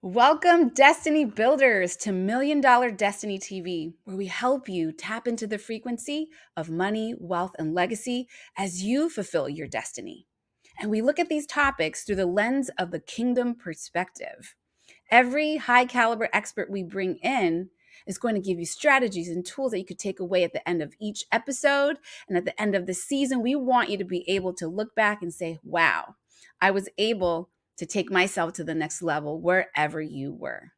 Welcome, Destiny Builders, to Million Dollar Destiny TV, where we help you tap into the frequency of money, wealth, and legacy as you fulfill your destiny. And we look at these topics through the lens of the kingdom perspective. Every high caliber expert we bring in is going to give you strategies and tools that you could take away at the end of each episode. And at the end of the season, we want you to be able to look back and say, wow, I was able to take myself to the next level wherever you were.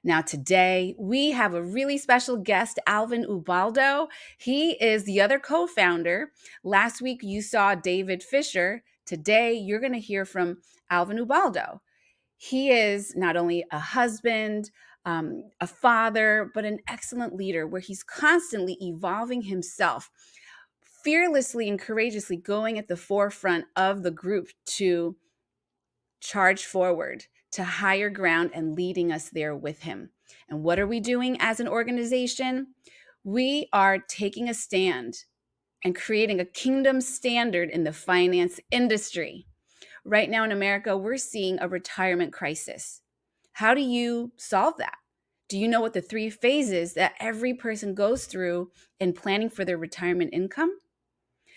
Now, today we have a really special guest, Alvin Ubado. He is the other co-founder. Last week you saw David Fisher. Today you're going to hear from Alvin Ubado. He is not only a husband, a father, but an excellent leader where he's constantly evolving himself, fearlessly and courageously going at the forefront of the group to charge forward to higher ground and leading us there with him. And what are we doing as an organization? We are taking a stand and creating a kingdom standard in the finance industry. Right now in America, we're seeing a retirement crisis. How do you solve that? Do you know what the 3 phases that every person goes through in planning for their retirement income?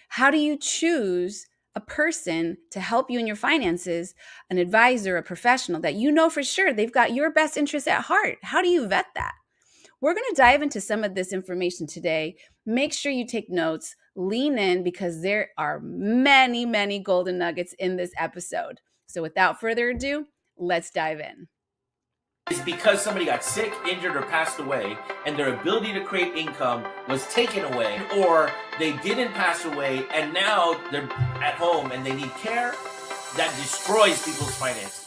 How do you choose a person to help you in your finances, an advisor, a professional that you know for sure they've got your best interests at heart? How do you vet that? We're going to dive into some of this information today. Make sure you take notes, lean in, because there are many, many golden nuggets in this episode. So without further ado, let's dive in. Is because somebody got sick, injured, or passed away, and their ability to create income was taken away, or they didn't pass away, and now they're at home and they need care, that destroys people's finances.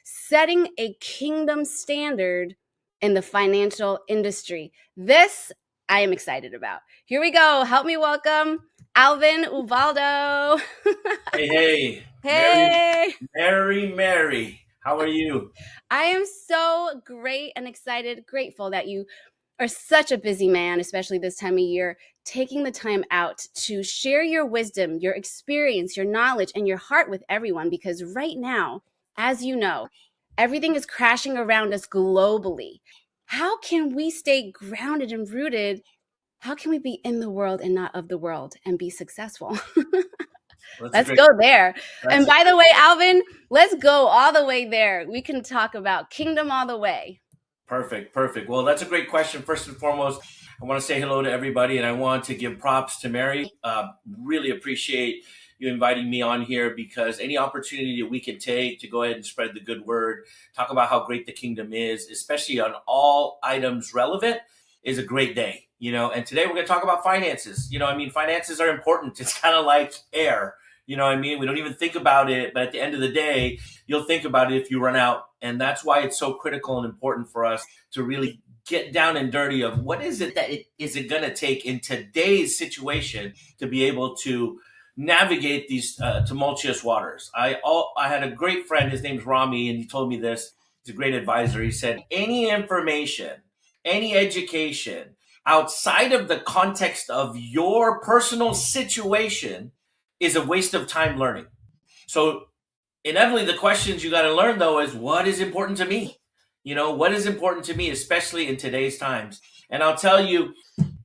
Setting a kingdom standard in the financial industry. This I am excited about. Here we go. Help me welcome Alvin Ubado. Hey. Hey. Mary. How are you? I am so great and excited, grateful that you are such a busy man, especially this time of year, taking the time out to share your wisdom, your experience, your knowledge, and your heart with everyone. Because right now, as you know, everything is crashing around us globally. How can we stay grounded and rooted? How can we be in the world and not of the world and be successful? Let's go there. And by the way, Alvin, let's go all the way there. We can talk about kingdom all the way. Perfect. Well, that's a great question. First and foremost, I want to say hello to everybody, and I want to give props to Mary. Really appreciate you inviting me on here, because any opportunity that we can take to go ahead and spread the good word, talk about how great the kingdom is, especially on all items relevant, is a great day. And today we're going to talk about finances. Finances are important. It's kind of like air. We don't even think about it, but at the end of the day, you'll think about it if you run out. And that's why it's so critical and important for us to really get down and dirty of what is it that is it going to take in today's situation to be able to navigate these tumultuous waters. I had a great friend, his name's Rami, and he told me this. He's a great advisor. He said, any information, any education outside of the context of your personal situation is a waste of time learning. So inevitably, the questions you got to learn, though, is what is important to me? What is important to me, especially in today's times? And I'll tell you,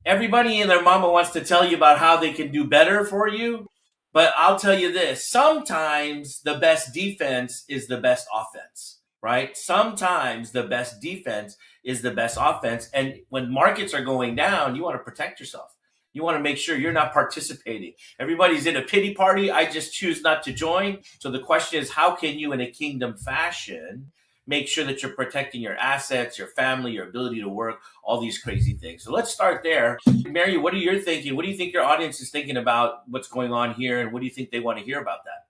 everybody and their mama wants to tell you about how they can do better for you. But I'll tell you this, sometimes the best defense is the best offense, right? Sometimes the best defense is the best offense. And when markets are going down, you want to protect yourself. You want to make sure you're not participating. Everybody's in a pity party. I just choose not to join. So the question is, how can you, in a kingdom fashion, make sure that you're protecting your assets, your family, your ability to work, all these crazy things. So let's start there. Mary, what are you thinking? What do you think your audience is thinking about what's going on here, and what do you think they want to hear about that?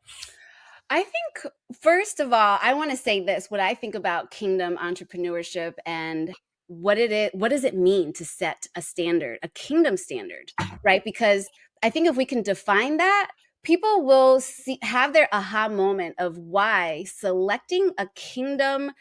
I think, first of all, I want to say this what I think about kingdom entrepreneurship and what does it mean to set a standard, a kingdom standard, right? Because I think if we can define that, people will have their aha moment of why selecting a kingdom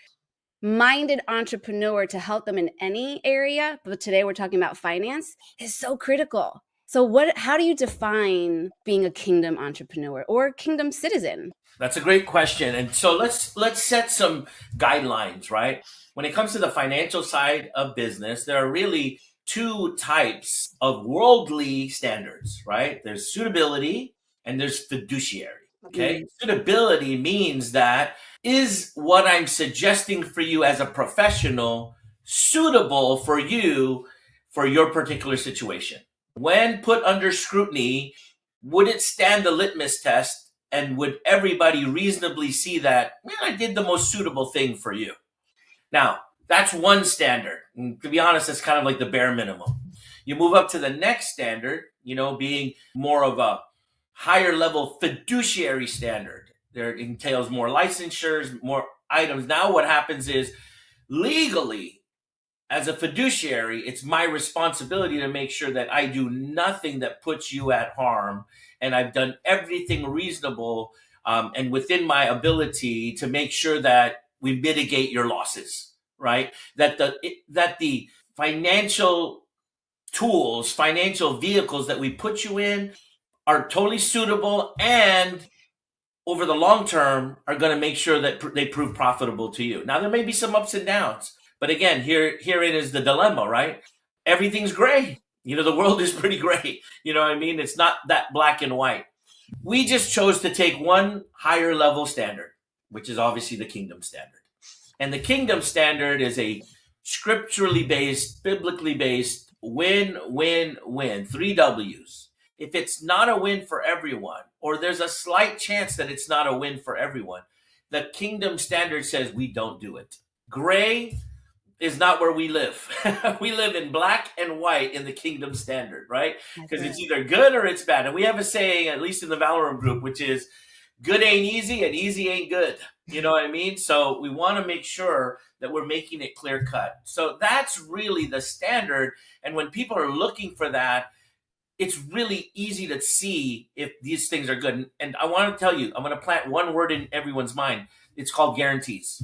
minded entrepreneur to help them in any area, but today we're talking about finance, is so critical. So how do you define being a kingdom entrepreneur or kingdom citizen? That's a great question. And so let's set some guidelines, right? When it comes to the financial side of business, there are really two types of worldly standards, right? There's suitability and there's fiduciary. Okay? Mm, Suitability means that is what I'm suggesting for you as a professional suitable for you for your particular situation? When put under scrutiny, would it stand the litmus test, and would everybody reasonably see that, man, I did the most suitable thing for you? Now, that's one standard. And to be honest, it's kind of like the bare minimum. You move up to the next standard, being more of a higher level fiduciary standard. There entails more licensures, more items. Now, what happens is legally, as a fiduciary, it's my responsibility to make sure that I do nothing that puts you at harm, and I've done everything reasonable and within my ability to make sure that we mitigate your losses. Right? That the financial tools, financial vehicles that we put you in are totally suitable, and over the long term are going to make sure that they prove profitable to you. Now there may be some ups and downs, but again, herein is the dilemma, right? Everything's gray. The world is pretty gray. You know what I mean? It's not that black and white. We just chose to take one higher level standard, which is obviously the kingdom standard. And the kingdom standard is a scripturally based, biblically based win, win, win. Three W's. If it's not a win for everyone, or there's a slight chance that it's not a win for everyone, the kingdom standard says we don't do it. Gray is not where we live. We live in black and white in the kingdom standard, right? that's Because it. it's either good or it's bad. And we have a saying, at least in the Valoram Group, which is good ain't easy and easy ain't good. You know what I mean? So we want to make sure that we're making it clear cut. So that's really the standard. And when people are looking for that, it's really easy to see if these things are good. And I want to tell you, I'm going to plant one word in everyone's mind. It's called guarantees,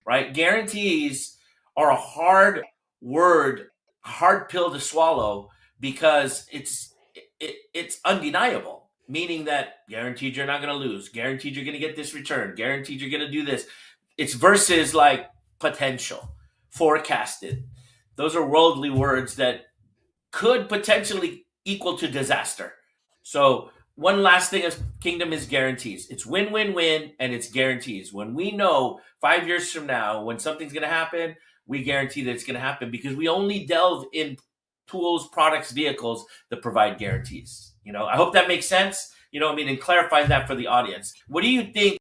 right? Guarantees are a hard word, hard pill to swallow, because it's undeniable, meaning that guaranteed you're not going to lose, guaranteed you're going to get this return, guaranteed you're going to do this. It's versus like potential, forecasted. Those are worldly words that could potentially equal to disaster. So one last thing is kingdom is guarantees. It's win, win, win, and it's guarantees. When we know 5 years from now when something's going to happen, we guarantee that it's going to happen, because we only delve in tools, products, vehicles that provide guarantees. I hope that makes sense. And clarify that for the audience. What do you think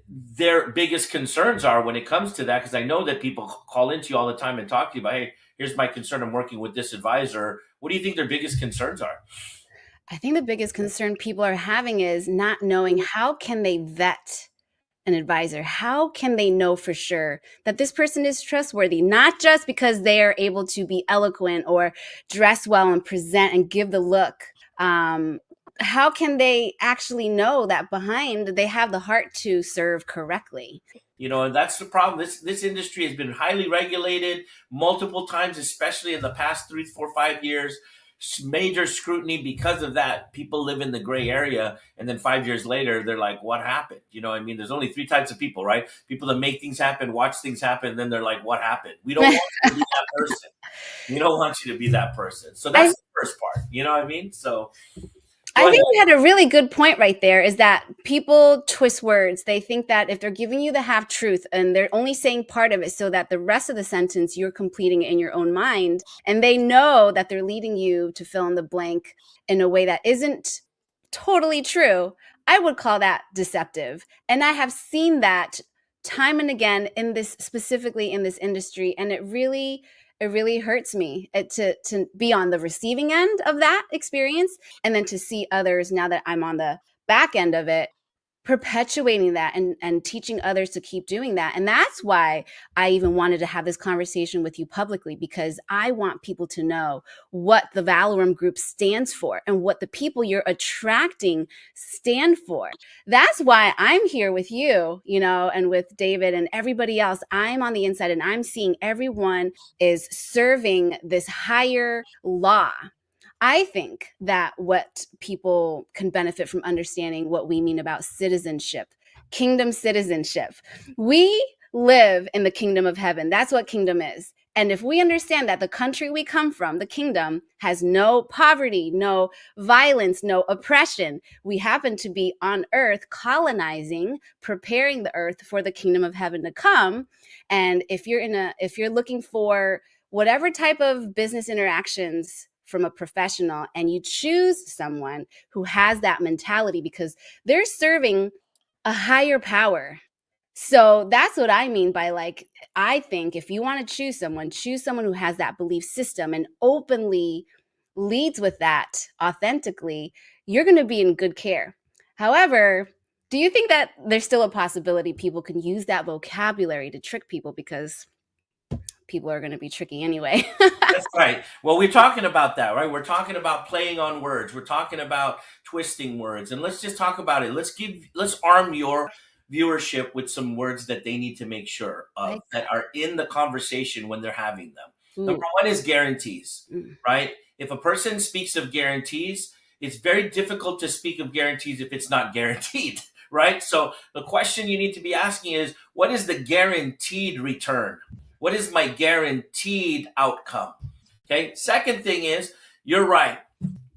their biggest concerns are when it comes to that? Because I know that people call into you all the time and talk to you about, hey, here's my concern. I'm working with this advisor. What do you think their biggest concerns are? I think the biggest concern people are having is not knowing how can they vet an advisor? How can they know for sure that this person is trustworthy? Not just because they are able to be eloquent or dress well and present and give the look. How can they actually know that behind they have the heart to serve correctly? And that's the problem. This industry has been highly regulated multiple times, especially in the past 3, 4, 5 years. Major scrutiny because of that. People live in the gray area, and then 5 years later, they're like, "What happened?" There's only three types of people, right? People that make things happen, watch things happen, and then they're like, "What happened?" We don't want you to be that person. We don't want you to be that person. So I that's the first part. You know what I mean? So go I ahead. think you had a really good point right there is that people twist words. They think that if they're giving you the half truth and they're only saying part of it so that the rest of the sentence you're completing it in your own mind, and they know that they're leading you to fill in the blank in a way that isn't totally true, I would call that deceptive. And I have seen that time and again in this, specifically in this industry, and it really hurts me to be on the receiving end of that experience, and then to see others, now that I'm on the back end of it, perpetuating that and teaching others to keep doing that. And that's why I even wanted to have this conversation with you publicly, because I want people to know what the Valoram Group stands for and what the people you're attracting stand for. That's why I'm here with you, and with David and everybody else. I'm on the inside and I'm seeing everyone is serving this higher law. I think that what people can benefit from understanding what we mean about citizenship, kingdom citizenship. We live in the kingdom of heaven. That's what kingdom is. And if we understand that the country we come from, the kingdom, has no poverty, no violence, no oppression, we happen to be on earth colonizing, preparing the earth for the kingdom of heaven to come. And if you're looking for whatever type of business interactions from a professional, and you choose someone who has that mentality, because they're serving a higher power. So that's what I mean by, like, I think if you want to choose someone who has that belief system and openly leads with that authentically, you're going to be in good care. However, do you think that there's still a possibility people can use that vocabulary to trick people, because people are going to be tricky anyway? That's right. Well, we're talking about that, right? We're talking about playing on words. We're talking about twisting words. And let's just talk about it. Let's arm your viewership with some words that they need to make sure of, Like that are in the conversation when they're having them. Number Ooh. one is guarantees, Mm. right? If a person speaks of guarantees, it's very difficult to speak of guarantees if it's not guaranteed, right? So the question you need to be asking is, what is the guaranteed return? What is my guaranteed outcome? Okay. Second thing is, you're right.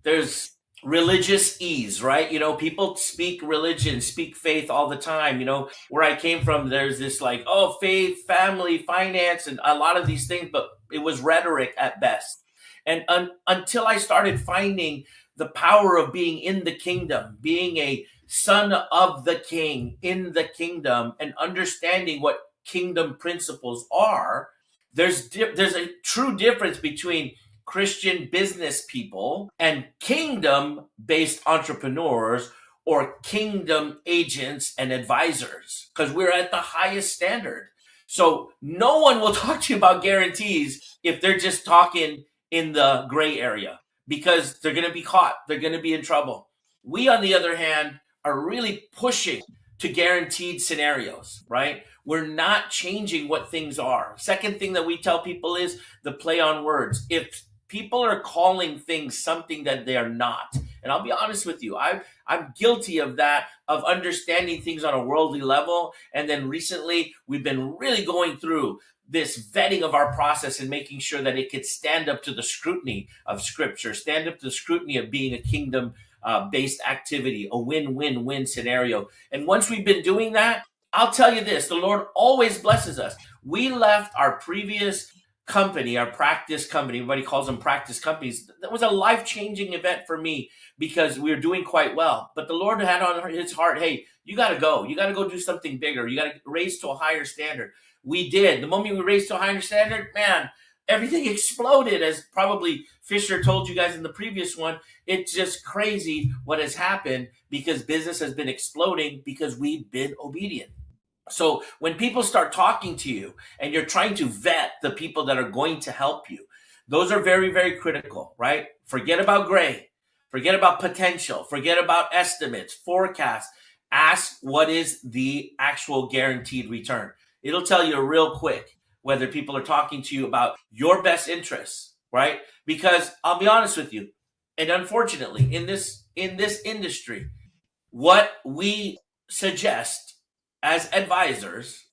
There's religious ease, right? People speak religion, speak faith all the time. Where I came from, there's this like, oh, faith, family, finance, and a lot of these things, but it was rhetoric at best. And until I started finding the power of being in the kingdom, being a son of the king in the kingdom, and understanding what kingdom principles are, there's a true difference between Christian business people and kingdom based entrepreneurs, or kingdom agents and advisors, because we're at the highest standard. So no one will talk to you about guarantees if they're just talking in the gray area, because they're going to be caught. They're going to be in trouble. We, on the other hand, are really pushing to guaranteed scenarios, right? We're not changing what things are. Second thing that we tell people is the play on words. If people are calling things something that they are not, and I'll be honest with you, I'm guilty of that, of understanding things on a worldly level. And then recently, we've been really going through this vetting of our process and making sure that it could stand up to the scrutiny of Scripture, stand up to the scrutiny of being a kingdom based activity, a win-win-win scenario. And once we've been doing that, I'll tell you this, the Lord always blesses us. We left our previous company, our practice company, everybody calls them practice companies. That was a life-changing event for me, because we were doing quite well. But the Lord had on his heart, hey, you got to go. You got to go do something bigger. You got to raise to a higher standard. We did. The moment we raised to a higher standard, man, everything exploded, as probably Fisher told you guys in the previous one. It's just crazy what has happened, because business has been exploding because we've been obedient. So when people start talking to you and you're trying to vet the people that are going to help you, those are very, very critical, right? Forget about gray, forget about potential, forget about estimates, forecasts. Ask what is the actual guaranteed return. It'll tell you real quick whether people are talking to you about your best interests, right? Because I'll be honest with you, and unfortunately, in this industry, what we suggest as advisors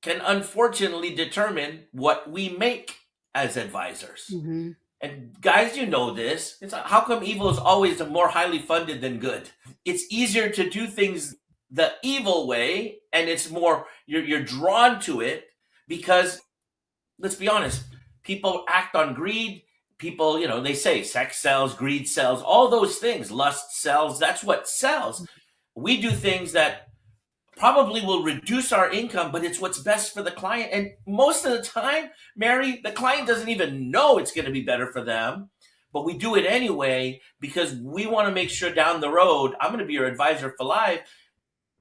can unfortunately determine what we make as advisors. Mm-hmm. And guys, you know this. It's how come evil is always more highly funded than good? It's easier to do things the evil way, and it's more you're drawn to it because, let's be honest, people act on greed. People, they say sex sells, greed sells, all those things, lust sells. That's what sells. We do things that probably will reduce our income, but it's what's best for the client. And most of the time, Mary, the client doesn't even know it's going to be better for them, but we do it anyway because we want to make sure down the road, I'm going to be your advisor for life.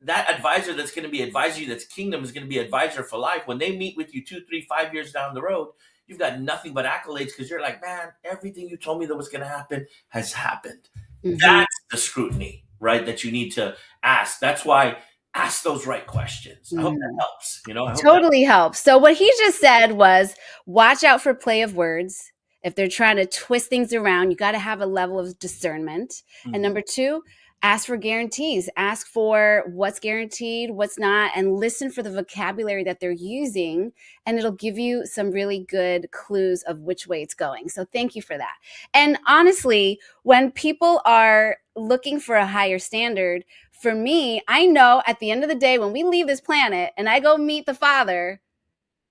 That advisor that's going to be advising you, that's Kingdom, is going to be advisor for life. When they meet with you 2, 3, 5 years down the road, you've got nothing but accolades because you're like, man, everything you told me that was going to happen has happened. Mhm. That's the scrutiny, right? That you need to ask. That's why ask those right questions. I hope that Mhm. helps. I hope that. Totally helps. So what he just said was watch out for play of words. If they're trying to twist things around, you got to have a level of discernment. And Mhm. number two, ask for guarantees. Ask for what's guaranteed, what's not, and listen for the vocabulary that they're using. And it'll give you some really good clues of which way it's going. So thank you for that. And honestly, when people are looking for a higher standard, for me, I know at the end of the day, when we leave this planet and I go meet the Father,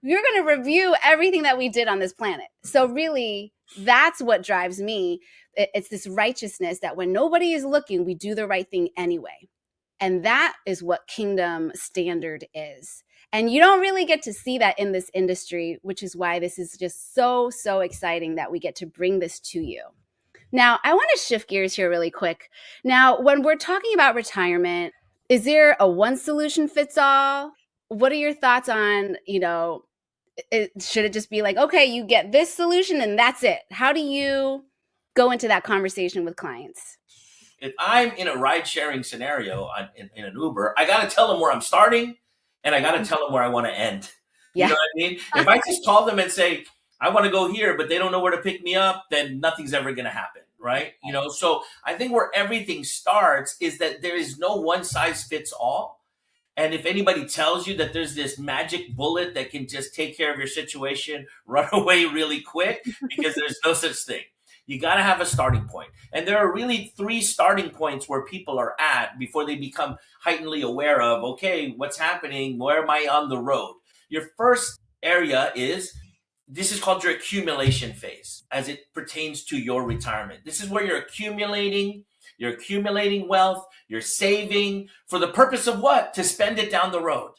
you're going to review everything that we did on this planet. So, really, that's what drives me. It's this righteousness that when nobody is looking, we do the right thing anyway. And that is what kingdom standard is. And you don't really get to see that in this industry, which is why this is just so, so exciting that we get to bring this to you. Now, I want to shift gears here really quick. Now, when we're talking about retirement, is there a one solution fits all? What are your thoughts on, should it just be like, okay, you get this solution and that's it? How do you go into that conversation with clients? If I'm in a ride sharing scenario in an Uber, I got to tell them where I'm starting and I got to tell them where I want to end. You Yeah. know what I mean? If I just call them and say, I want to go here, but they don't know where to pick me up, then nothing's ever going to happen. Right. So I think where everything starts is that there is no one size fits all. And if anybody tells you that there's this magic bullet that can just take care of your situation, run away really quick because there's no such thing. You got to have a starting point. And there are really three starting points where people are at before they become heightenedly aware of, okay, what's happening? Where am I on the road? Your first area is this is called your accumulation phase as it pertains to your retirement. This is where you're accumulating wealth, you're saving for the purpose of what? To spend it down the road.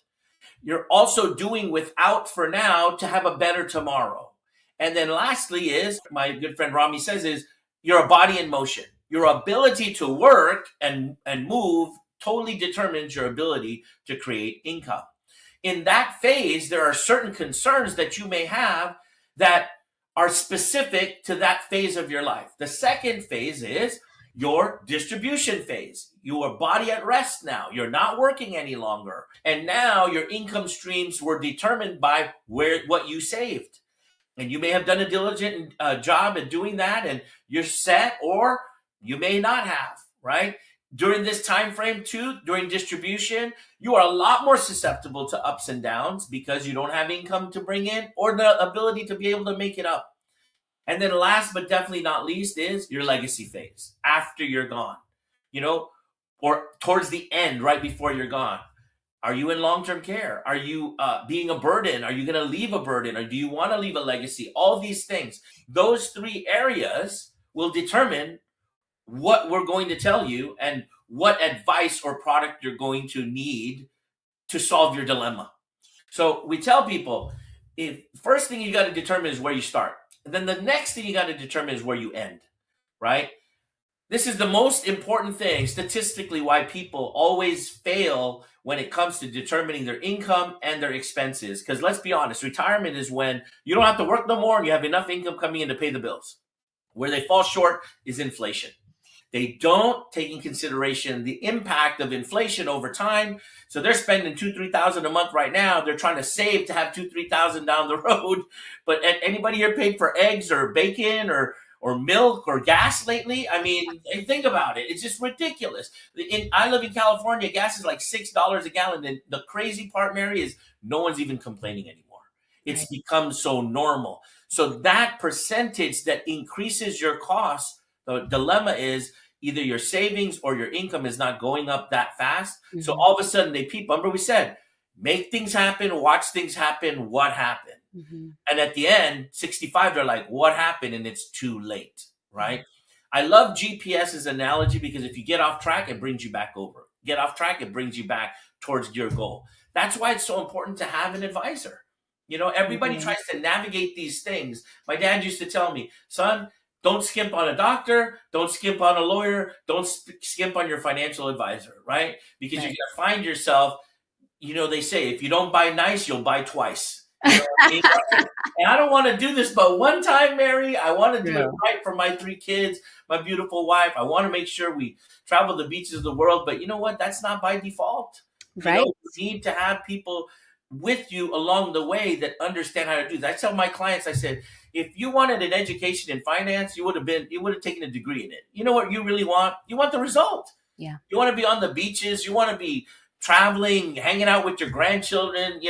You're also doing without for now to have a better tomorrow. And then lastly is, my good friend Rami says, is you're a body in motion. Your ability to work and move totally determines your ability to create income. In that phase, there are certain concerns that you may have that are specific to that phase of your life. The second phase is your distribution phase. Your body at rest now. You're not working any longer. And now your income streams were determined by what you saved. And you may have done a diligent job at doing that and you're set, or you may not have, right? During this time frame too, during distribution, you are a lot more susceptible to ups and downs because you don't have income to bring in or the ability to be able to make it up. And then last but definitely not least is your legacy phase after you're gone, you know, or towards the end, right before you're gone. Are you in long term care? Are you being a burden? Are you going to leave a burden? Or do you want to leave a legacy? All these things, those three areas will determine what we're going to tell you and what advice or product you're going to need to solve your dilemma. So we tell people, if first thing you got to determine is where you start. And then the next thing you got to determine is where you end, right? This is the most important thing statistically why people always fail when it comes to determining their income and their expenses. Because let's be honest, retirement is when you don't have to work no more and you have enough income coming in to pay the bills. Where they fall short is inflation. They don't take in consideration the impact of inflation over time. So they're spending 2, 3 thousand a month right now. They're trying to save to have 2, 3 thousand down the road. But anybody here paid for eggs or bacon or milk or gas lately? I mean, think about it. It's just ridiculous. I live in California. Gas is like $6 a gallon. And the crazy part, Mary, is no one's even complaining anymore. It's Right. become so normal. So that percentage that increases your costs, the dilemma is either your savings or your income is not going up that fast. So Mhm. all of a sudden they peep. Remember we said, make things happen, watch things happen, what happened? Mhm. And at the end, 65, they're like, what happened? And it's too late, Right. right? I love GPS's analogy because if you get off track, it brings you back over. Get off track, it brings you back towards your goal. That's why it's so important to have an advisor. Everybody Mhm. tries to navigate these things. My dad used to tell me, son, don't skimp on a doctor, don't skimp on a lawyer, don't skimp on your financial advisor, right? Because you're Right. going to find yourself, they say, if you don't buy nice, you'll buy twice. You know what I mean? And I don't want to do this but one time, Mary. I want to do it True. right for my 3 kids, my beautiful wife. I want to make sure we travel the beaches of the world. But you know what? That's not by default. Right. You need to have people with you along the way that understand how to do that. I tell my clients, I said, if you wanted an education in finance, you would have taken a degree in it. You know what you really want? You want the result. Yeah. You want to be on the beaches. You want to be traveling, hanging out with your grandchildren,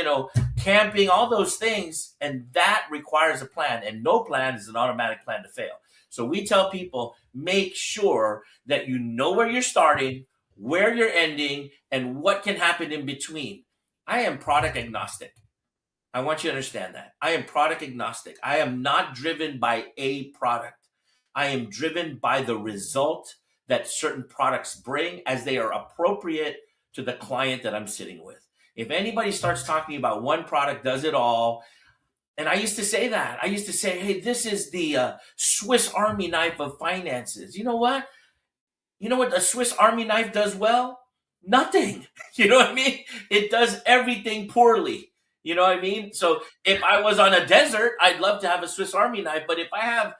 camping, all those things. And that requires a plan. And no plan is an automatic plan to fail. So we tell people, make sure that you know where you're starting, where you're ending, and what can happen in between. I am product agnostic. I want you to understand that. I am product agnostic. I am not driven by a product. I am driven by the result that certain products bring as they are appropriate to the client that I'm sitting with. If anybody starts talking about one product does it all, and I used to say that. I used to say, hey, this is the Swiss Army knife of finances. You know what? You know what a Swiss Army knife does well? Nothing. You know what I mean? It does everything poorly. You know what I mean? So if I was on a desert, I'd love to have a Swiss Army knife. But if I have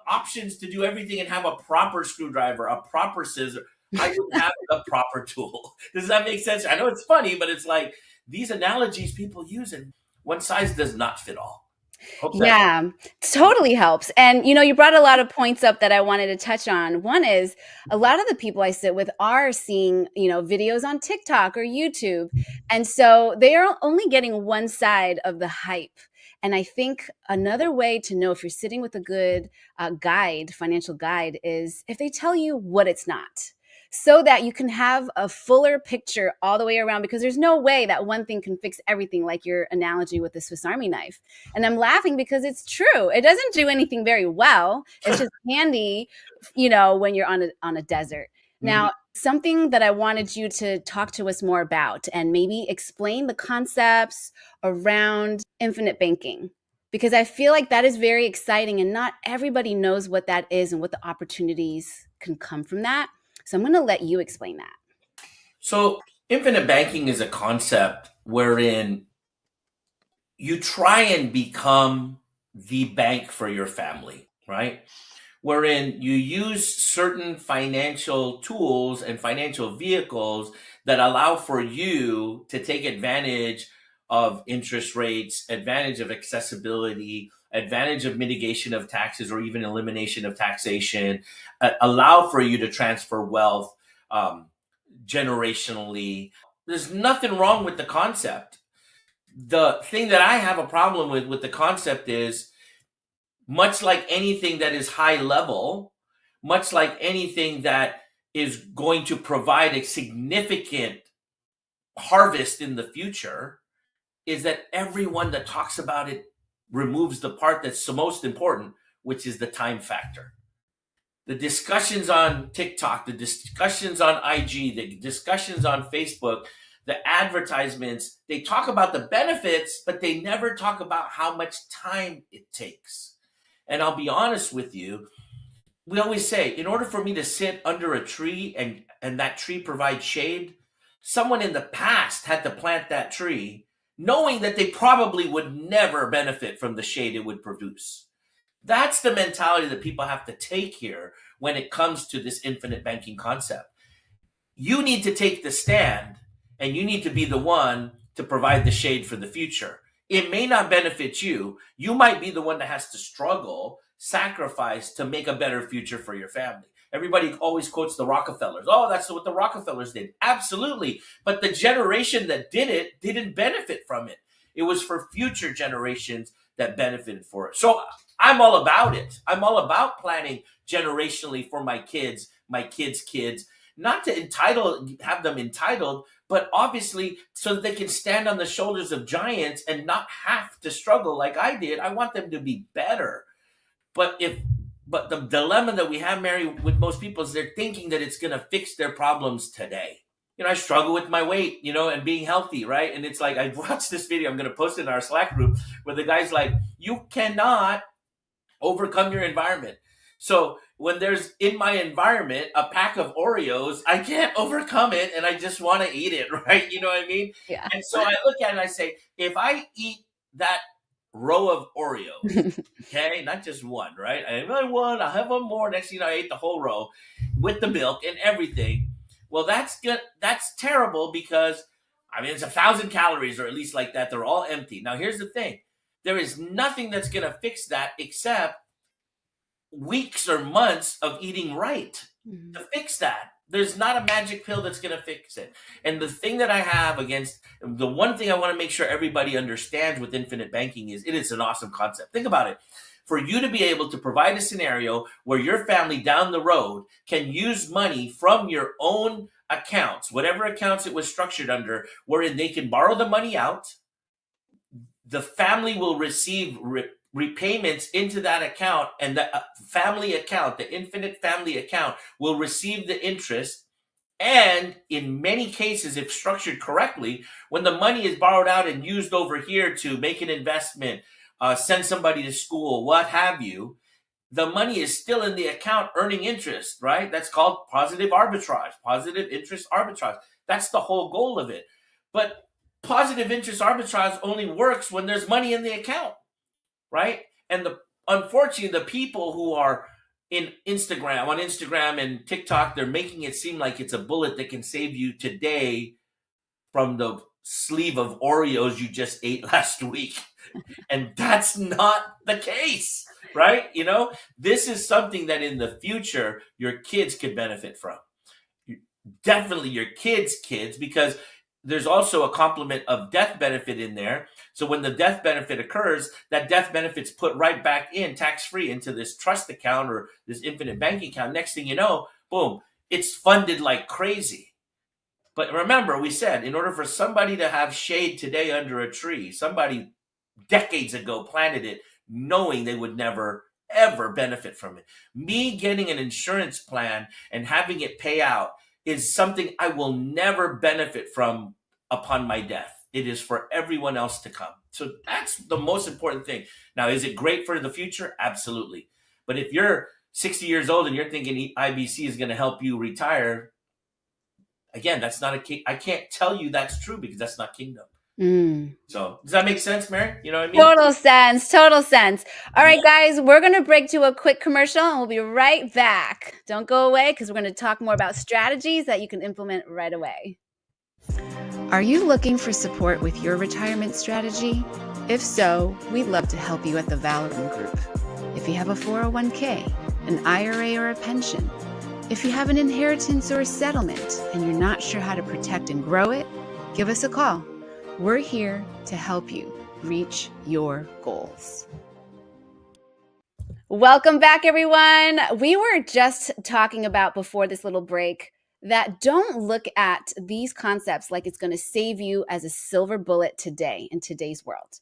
options to do everything and have a proper screwdriver, a proper scissor, I would have the proper tool. Does that make sense? I know it's funny, but it's like these analogies people use, and one size does not fit all. Hope that. Yeah, totally helps. And you brought a lot of points up that I wanted to touch on. One is a lot of the people I sit with are seeing, videos on TikTok or YouTube. And so they are only getting one side of the hype. And I think another way to know if you're sitting with a good financial guide, is if they tell you what it's not, so that you can have a fuller picture all the way around, because there's no way that one thing can fix everything, like your analogy with the Swiss Army knife. And I'm laughing because it's true. It doesn't do anything very well. It's just handy, when you're on a desert. Mhm. Now, something that I wanted you to talk to us more about, and maybe explain the concepts around infinite banking, because I feel like that is very exciting and not everybody knows what that is and what the opportunities can come from that. So I'm going to let you explain that. So, infinite banking is a concept wherein you try and become the bank for your family, right? Wherein you use certain financial tools and financial vehicles that allow for you to take advantage of interest rates, advantage of accessibility, advantage of mitigation of taxes or even elimination of taxation, allow for you to transfer wealth generationally. There's nothing wrong with the concept. The thing that I have a problem with the concept is, much like anything that is high level, much like anything that is going to provide a significant harvest in the future, is that everyone that talks about it removes the part that's the most important, which is the time factor. The discussions on TikTok, the discussions on IG, the discussions on Facebook, the advertisements, they talk about the benefits, but they never talk about how much time it takes. And I'll be honest with you, we always say, in order for me to sit under a tree and that tree provides shade, someone in the past had to plant that tree knowing that they probably would never benefit from the shade it would produce. That's the mentality that people have to take here when it comes to this infinite banking concept. You need to take the stand and you need to be the one to provide the shade for the future. It may not benefit you. You might be the one that has to struggle, sacrifice to make a better future for your family. Everybody always quotes the Rockefellers. Oh, that's what the Rockefellers did. Absolutely. But the generation that did it didn't benefit from it. It was for future generations that benefited for it. So I'm all about it. I'm all about planning generationally for my kids, my kids' kids, not to have them entitled, but obviously so that they can stand on the shoulders of giants and not have to struggle like I did. I want them to be better. But the dilemma that we have, Mary, with most people is they're thinking that it's going to fix their problems today. I struggle with my weight, and being healthy, right? And it's like, I watched this video, I'm going to post it in our Slack group, where the guy's like, you cannot overcome your environment. So when there's in my environment a pack of Oreos, I can't overcome it and I just want to eat it, right? You know what I mean? Yeah. And so I look at it and I say, if I eat that row of Oreos, okay, not just one, right? I have one, I have one more. Next thing you know, I ate the whole row with the milk and everything. Well, that's good. That's terrible because I mean it's 1,000 calories, or at least like that. They're all empty. Now here's the thing: there is nothing that's gonna fix that except weeks or months of eating right Mhm. to fix that. There's not a magic pill that's going to fix it. And the thing that I have against the one thing I want to make sure everybody understands with infinite banking is it is an awesome concept. Think about it. For you to be able to provide a scenario where your family down the road can use money from your own accounts, whatever accounts it was structured under, wherein they can borrow the money out, the family will receive repayments into that account, and the family account, the infinite family account, will receive the interest. And in many cases, if structured correctly, when the money is borrowed out and used over here to make an investment, send somebody to school, what have you, the money is still in the account earning interest, right? That's called positive arbitrage, positive interest arbitrage. That's the whole goal of it. But positive interest arbitrage only works when there's money in the account, right? And unfortunately, the people who are on Instagram and TikTok, they're making it seem like it's a bullet that can save you today from the sleeve of Oreos you just ate last week. And that's not the case, right? This is something that in the future your kids could benefit from. Definitely your kids, because there's also a complement of death benefit in there. So when the death benefit occurs, that death benefit's put right back in tax free into this trust account or this infinite bank account. Next thing you know, boom, it's funded like crazy. But remember, we said in order for somebody to have shade today under a tree, somebody decades ago planted it knowing they would never ever benefit from it. Me getting an insurance plan and having it pay out is something I will never benefit from upon my death. It is for everyone else to come. So that's the most important thing. Now, is it great for the future? Absolutely. But if you're 60 years old and you're thinking IBC is going to help you retire, again, that's not I can't tell you that's true because that's not kingdom. Mm. So does that make sense, Mary? You know what I mean? Total sense. Total sense. All right, guys, we're going to break to a quick commercial and we'll be right back. Don't go away because we're going to talk more about strategies that you can implement right away. Are you looking for support with your retirement strategy? If so, we'd love to help you at the Valoram Group. If you have a 401k, an IRA, or a pension, if you have an inheritance or a settlement and you're not sure how to protect and grow it, give us a call. We're here to help you reach your goals. Welcome back, everyone. We were just talking about before this little break that don't look at these concepts like it's going to save you as a silver bullet today in today's world.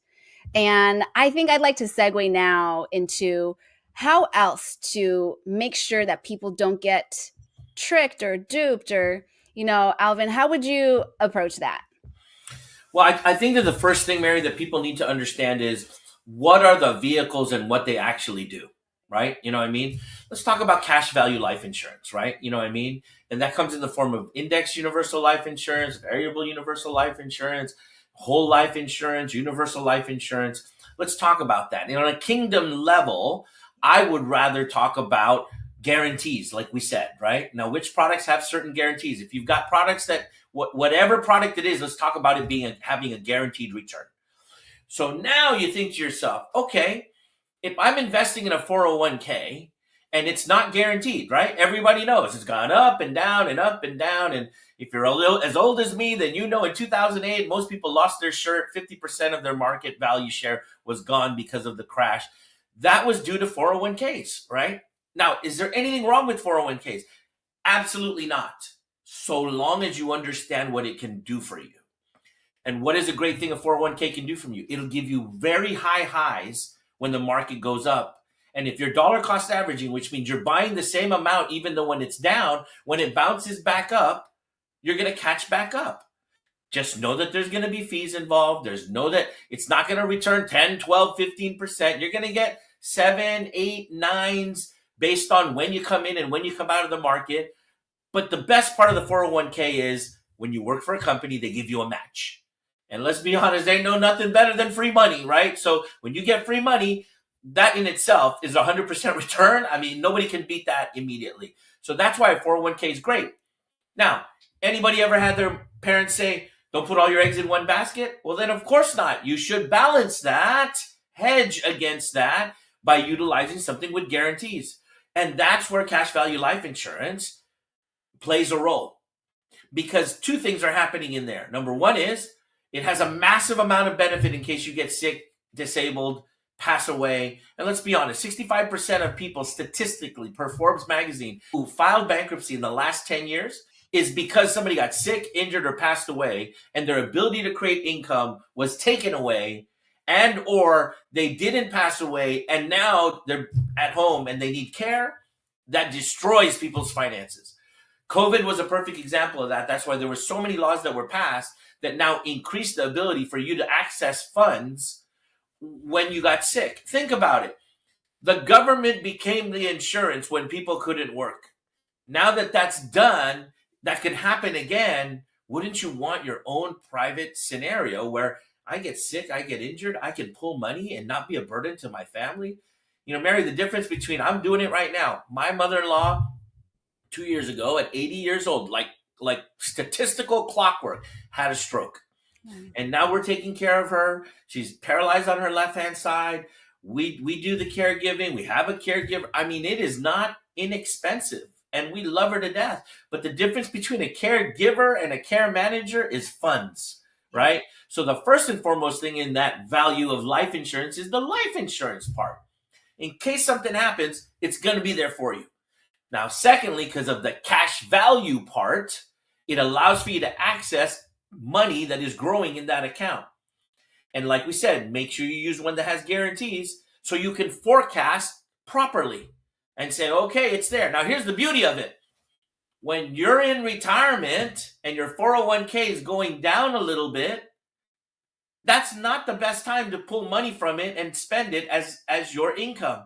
And I think I'd like to segue now into how else to make sure that people don't get tricked or duped or, Alvin, how would you approach that? Well, I think that the first thing, Mary, that people need to understand is what are the vehicles and what they actually do, right? You know what I mean? Let's talk about cash value life insurance, right? You know what I mean? And that comes in the form of index universal life insurance, variable universal life insurance, whole life insurance, universal life insurance. Let's talk about that. And on a kingdom level, I would rather talk about guarantees, like we said, right? Now, which products have certain guarantees? If you've got products that whatever product it is, let's talk about it having a guaranteed return. So now you think to yourself, okay, if I'm investing in a 401k and it's not guaranteed, right? Everybody knows it's gone up and down and up and down. And if you're as old as me, then in 2008, most people lost their shirt. 50% of their market value share was gone because of the crash. That was due to 401ks, right? Now, is there anything wrong with 401ks? Absolutely not. So long as you understand what it can do for you. And what is a great thing a 401k can do for you? It'll give you very high highs when the market goes up. And if you're dollar cost averaging, which means you're buying the same amount even though when it's down, when it bounces back up, you're going to catch back up. Just know that there's going to be fees involved. There's know that it's not going to return 10, 12, 15%. You're going to get 7, 8, 9s based on when you come in and when you come out of the market. But the best part of the 401k is when you work for a company, they give you a match. And let's be honest, they know nothing better than free money, right? So when you get free money, that in itself is a 100% return. I mean, nobody can beat that immediately. So that's why a 401k is great. Now, anybody ever had their parents say, don't put all your eggs in one basket? Well, then of course not. You should balance that, hedge against that by utilizing something with guarantees. And that's where cash value life insurance plays a role, because two things are happening in there. Number one is it has a massive amount of benefit in case you get sick, disabled, pass away. And let's be honest, 65% of people statistically per Forbes magazine who filed bankruptcy in the last 10 years is because somebody got sick, injured, or passed away, and their ability to create income was taken away, and or they didn't pass away and now they're at home and they need care. That destroys people's finances. COVID was a perfect example of that. That's why there were so many laws that were passed that now increase the ability for you to access funds when you got sick. Think about it. The government became the insurance when people couldn't work. Now that that's done, that could happen again. Wouldn't you want your own private scenario where I get sick, I get injured, I can pull money and not be a burden to my family? You know, Mary, the difference between, I'm doing it right now. My mother-in-law 2 years ago at 80 years old, like statistical clockwork, had a stroke. And now we're taking care of her. She's paralyzed on her left-hand side. We do the caregiving. We have a caregiver. I mean, it is not inexpensive, and we love her to death. But the difference between a caregiver and a care manager is funds, right? So the first and foremost thing in that value of life insurance is the life insurance part. In case something happens, it's going to be there for you. Now, secondly, because of the cash value part, it allows for you to access money that is growing in that account. And like we said, make sure you use one that has guarantees so you can forecast properly and say, okay, it's there. Now, here's the beauty of it. When you're in retirement and your 401k is going down a little bit, that's not the best time to pull money from it and spend it as your income.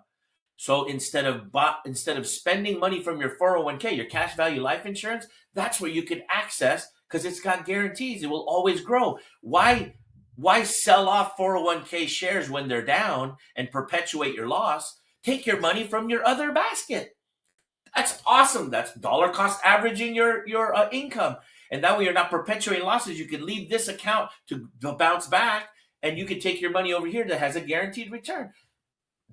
So instead of spending money from your 401k, your cash value life insurance, that's where you can access, because it's got guarantees. It will always grow. Why sell off 401k shares when they're down and perpetuate your loss? Take your money from your other basket. That's awesome. That's dollar cost averaging your income. And that way you're not perpetuating losses. You can leave this account to bounce back, and you can take your money over here that has a guaranteed return.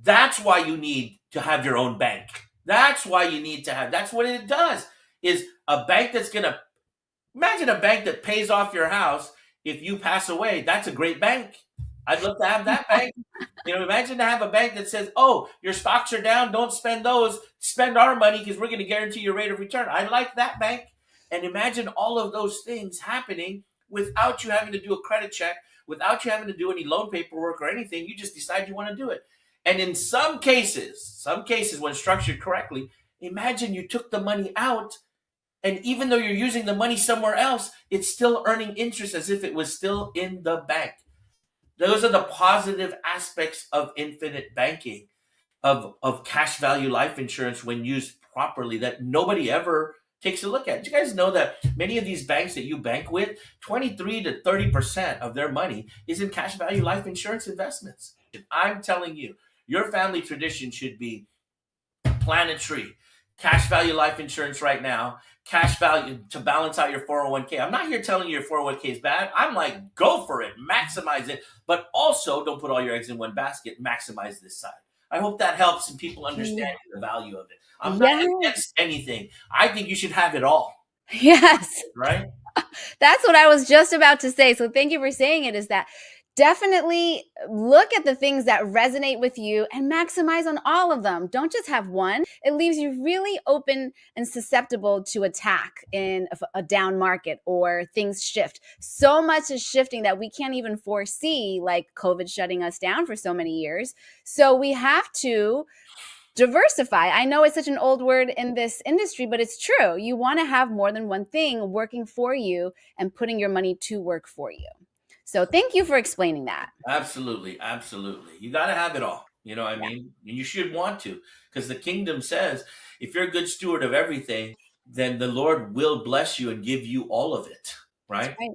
That's why you need to have your own bank. That's why you need to have, that's what it does, is a bank that's going to, imagine a bank that pays off your house if you pass away. That's a great bank. I'd love to have that bank. You know, imagine to have a bank that says, oh, your stocks are down, don't spend those, spend our money because we're going to guarantee your rate of return. I like that bank. And imagine all of those things happening without you having to do a credit check, without you having to do any loan paperwork or anything. You just decide you want to do it. And in some cases, when structured correctly, imagine you took the money out, and even though you're using the money somewhere else, it's still earning interest as if it was still in the bank. Those are the positive aspects of infinite banking, of cash value life insurance when used properly, that nobody ever takes a look at. Do you guys know that many of these banks that you bank with, 23 to 30% of their money is in cash value life insurance investments? I'm telling you, your family tradition should be plant a tree, cash value life insurance right now, cash value to balance out your 401k. I'm not here telling you your 401k is bad. I'm like, go for it, maximize it, but also don't put all your eggs in one basket, maximize this side. I hope that helps and people understand the value of it. I'm not against anything. I think you should have it all. Yes. Right? That's what I was just about to say. So thank you for saying it, is that definitely look at the things that resonate with you and maximize on all of them. Don't just have one. It leaves you really open and susceptible to attack in a down market or things shift. So much is shifting that we can't even foresee, like COVID shutting us down for so many years. So we have to diversify. I know it's such an old word in this industry, but it's true. You want to have more than one thing working for you and putting your money to work for you. So thank you for explaining that. Absolutely, absolutely. You got to have it all. You know what I Yeah, mean? And you should want to, because the kingdom says if you're a good steward of everything, then the Lord will bless you and give you all of it, that's right? right.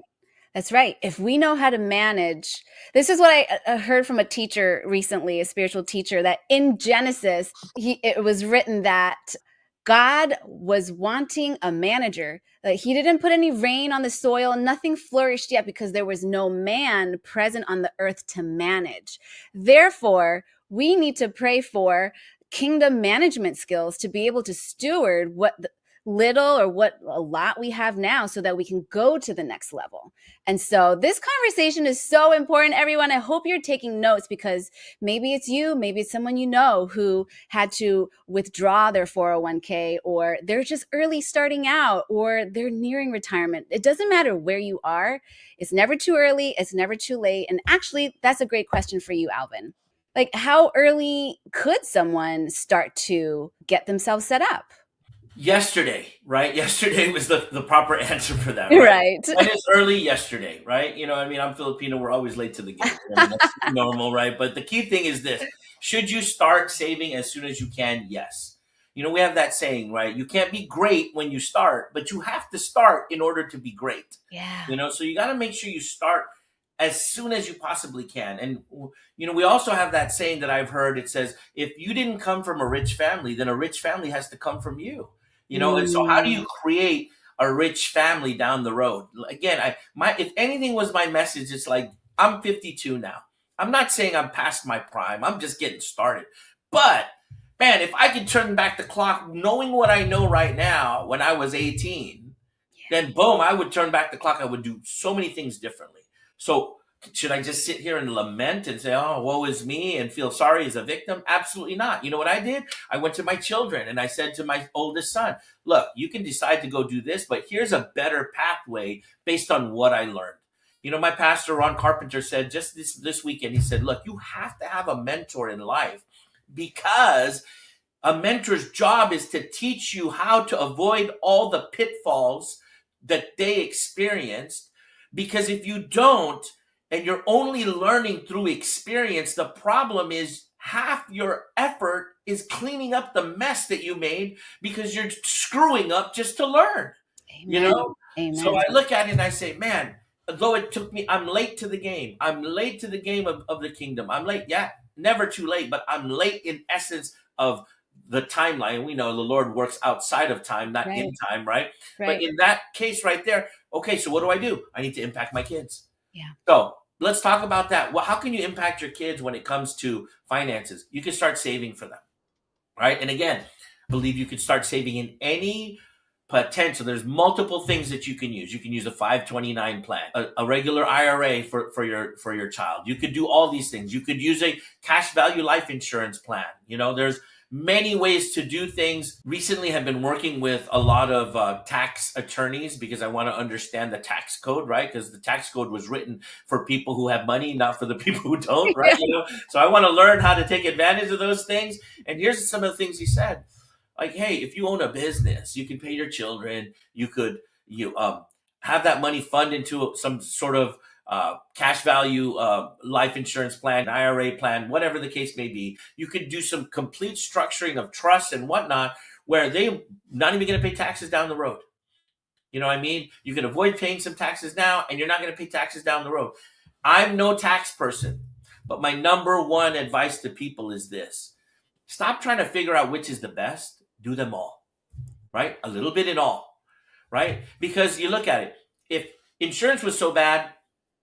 That's right. If we know how to manage, this is what I heard from a teacher recently, a spiritual teacher, that in Genesis, it was written that God was wanting a manager. Like he didn't put any rain on the soil, nothing flourished yet because there was no man present on the earth to manage. Therefore, we need to pray for kingdom management skills to be able to steward what little or what a lot we have now so that we can go to the next level. And so this conversation is so important, everyone. I hope you're taking notes because maybe it's you, maybe it's someone you know who had to withdraw their 401k, or they're just early starting out, or they're nearing retirement. It doesn't matter where you are. It's never too early. It's never too late. And actually, that's a great question for you, Alvin. Like, how early could someone start to get themselves set up? Yesterday, right? Yesterday was the proper answer for that, right? Right. And it's early yesterday, right? You know, I mean, I'm Filipino. We're always late to the game. I mean, that's normal, right? But the key thing is this: should you start saving as soon as you can? Yes. You know, we have that saying, right? You can't be great when you start, but you have to start in order to be great. Yeah. You know, so you got to make sure you start as soon as you possibly can. And you know, we also have that saying that I've heard. It says, if you didn't come from a rich family, then a rich family has to come from you. You know, and so how do you Mm, create a rich family down the road? Again, if anything was my message, it's like I'm 52 now. I'm not saying I'm past my prime. I'm just getting started. But man, if I could turn back the clock, knowing what I know right now when I was 18, then boom, I would turn back the clock. I would do so many things differently. So should I just sit here and lament and say, oh, woe is me and feel sorry as a victim? Absolutely not. You know what I did? I went to my children and I said to my oldest son, look, you can decide to go do this, but here's a better pathway based on what I learned. You know, my pastor, Ron Carpenter, said just this weekend, he said, look, you have to have a mentor in life because a mentor's job is to teach you how to avoid all the pitfalls that they experienced. Because if you don't, and you're only learning through experience, the problem is half your effort is cleaning up the mess that you made because you're screwing up just to learn, you amen. know? So Amen. I look at it and I say, man, though it took me, I'm late to the game. I'm late to the game of the kingdom. I'm late. Yeah, never too late, but I'm late in essence of the timeline. We know the Lord works outside of time, not in Right. time, right? But Right. in that case right there, okay, so what do I do? I need to impact my kids. Yeah. So let's talk about that. Well, how can you impact your kids when it comes to finances? You can start saving for them, right? And again, believe you can start saving in any potential. There's multiple things that you can use. You can use a 529 plan, a regular IRA for your child. You could do all these things. You could use a cash value life insurance plan. You know, there's many ways to do things. Recently have been working with a lot of tax attorneys because I want to understand the tax code, right? Because the tax code was written for people who have money, not for the people who don't, right? Yeah. You know, so I want to learn how to take advantage of those things. And here's some of the things he said, like, hey, if you own a business, you can pay your children. You could you have that money fund into some sort of cash value life insurance plan, IRA plan, whatever the case may be. You could do some complete structuring of trusts and whatnot, where they not even going to pay taxes down the road. You know what I mean? You can avoid paying some taxes now, and you're not going to pay taxes down the road. I'm no tax person, but my number one advice to people is this: stop trying to figure out which is the best. Do them all, right? A little bit in all, right? Because you look at it, if insurance was so bad,